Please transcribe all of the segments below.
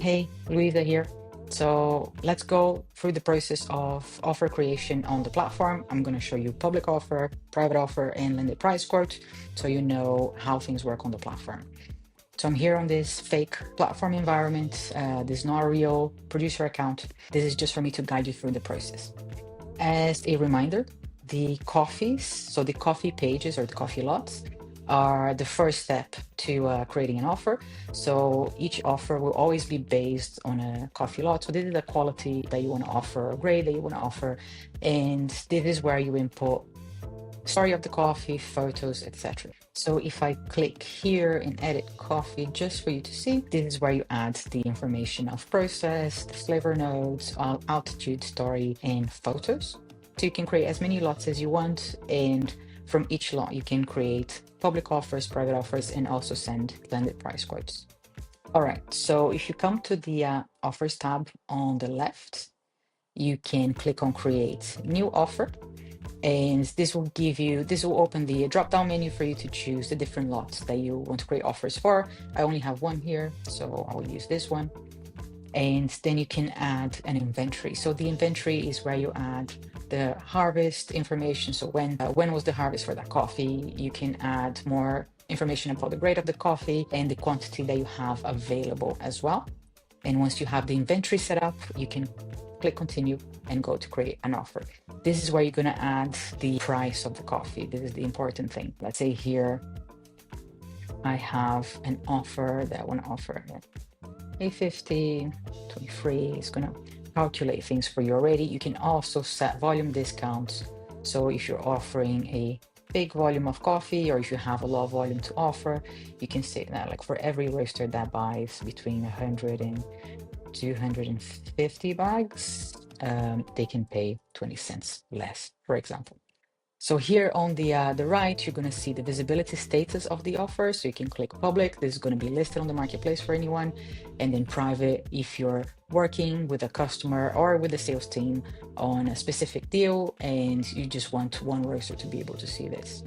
Hey, Luisa here. So let's go through the process of offer creation on the platform. I'm going to show you public offer, private offer, and landed price quote so you know how things work on the platform. So I'm here on this fake platform environment. This is not a real producer account. This is just for me to guide you through the process. As a reminder, the coffees, so the coffee pages or the coffee lots, are the first step to creating an offer. So each offer will always be based on a coffee lot. So this is the quality that you want to offer, a grade that you want to offer, and this is where you input story of the coffee, photos, etc. So if I click here and edit coffee just for you to see, this is where you add the information of process, the flavor notes, altitude, story, and photos. So you can create as many lots as you want, and from each lot you can create public offers, private offers, and also send landed price quotes. All right, so if you come to the offers tab on the left, you can click on create new offer, and this will open the drop down menu for you to choose the different lots that you want to create offers for. I only have one here, so I will use this one. And then you can add an inventory. So the inventory is where you add the harvest information. So when was the harvest for that coffee? You can add more information about the grade of the coffee and the quantity that you have available as well. And once you have the inventory set up, you can click continue and go to create an offer. This is where you're going to add the price of the coffee. This is the important thing. Let's say here I have an offer that I want to offer $8.50, 23. It's going to calculate things for you already. You can also set volume discounts. So if you're offering a big volume of coffee, or if you have a low volume to offer, you can say that like for every roaster that buys between 100 and 250 bags, they can pay 20 cents less, for example. So here on the right, you're going to see the visibility status of the offer. So you can click public. This is going to be listed on the marketplace for anyone. And then private, if you're working with a customer or with the sales team on a specific deal and you just want one roaster to be able to see this.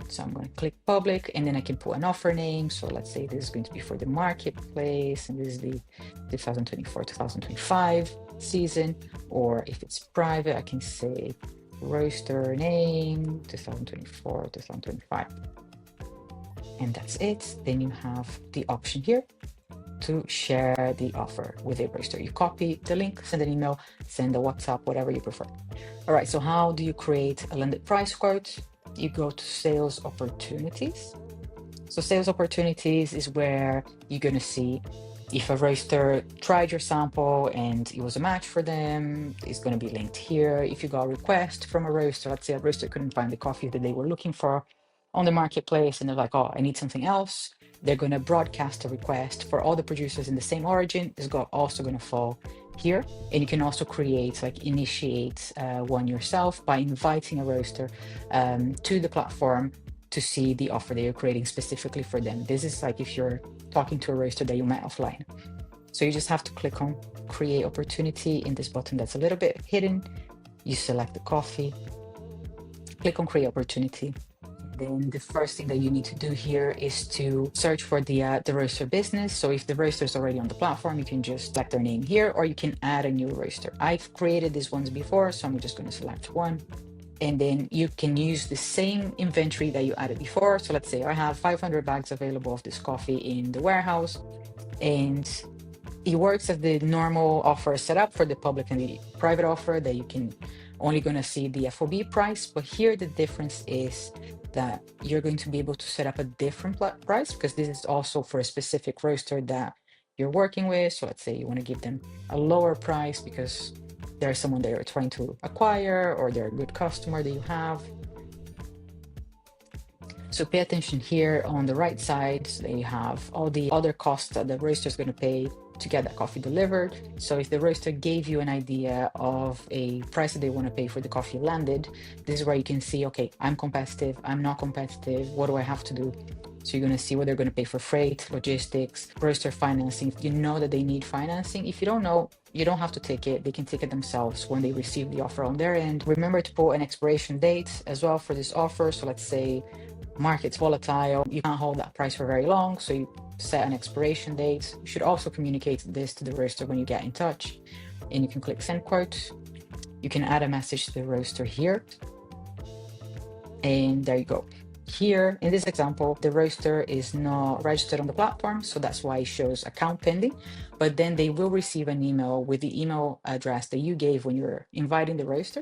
So I'm going to click public, and then I can put an offer name. So let's say this is going to be for the marketplace, and this is the 2024-2025 season. Or if it's private, I can say roaster name 2024-2025, and that's it. Then you have the option here to share the offer with a roaster. You copy the link, send an email, send a WhatsApp, whatever you prefer. All right, so how do you create a landed price quote? You go to sales opportunities. So sales opportunities is where you're going to see if a roaster tried your sample and it was a match for them. It's going to be linked here. If you got a request from a roaster, let's say a roaster couldn't find the coffee that they were looking for on the marketplace and they're like, oh, I need something else. They're going to broadcast a request for all the producers in the same origin. It's also going to fall here. And you can also initiate one yourself by inviting a roaster to the platform to see the offer that you're creating specifically for them. This is like if you're talking to a roaster that you met offline. So you just have to click on create opportunity in this button that's a little bit hidden. You select the coffee, click on create opportunity. Then the first thing that you need to do here is to search for the roaster business. So if the roaster is already on the platform, you can just select their name here, or you can add a new roaster. I've created these ones before, so I'm just going to select one. And then you can use the same inventory that you added before. So let's say I have 500 bags available of this coffee in the warehouse, and it works as the normal offer setup for the public and the private offer that you can only going to see the FOB price. But here the difference is that you're going to be able to set up a different price, because this is also for a specific roaster that you're working with. So let's say you want to give them a lower price because there's someone that you're trying to acquire, or they're a good customer that you have. So pay attention here on the right side. So you have all the other costs that the roaster is going to pay to get that coffee delivered. So if the roaster gave you an idea of a price that they want to pay for the coffee landed, this is where you can see, okay, I'm competitive, I'm not competitive, what do I have to do So you're going to see what they're going to pay for freight, logistics, roaster financing. You know that they need financing. If you don't know, you don't have to take it. They can take it themselves when they receive the offer on their end. Remember to put an expiration date as well for this offer. So let's say market's volatile, you can't hold that price for very long. So you set an expiration date. You should also communicate this to the roaster when you get in touch. And you can click send quote. You can add a message to the roaster here. And there you go. Here, in this example, the roaster is not registered on the platform, so that's why it shows account pending. But then they will receive an email with the email address that you gave when you're inviting the roaster.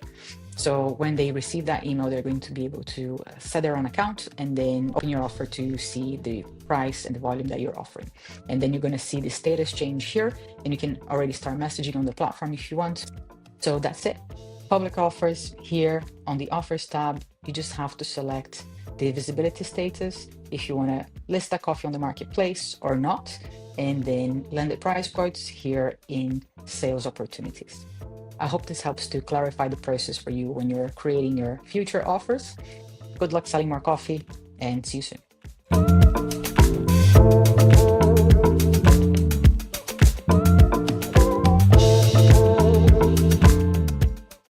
So when they receive that email, they're going to be able to set their own account and then open your offer to see the price and the volume that you're offering. And then you're going to see the status change here, and you can already start messaging on the platform if you want. So that's it. Public offers here on the offers tab, you just have to select the visibility status if you want to list that coffee on the marketplace or not, and then landed price quotes here in sales opportunities. I hope this helps to clarify the process for you when you're creating your future offers. Good luck selling more coffee, and see you soon.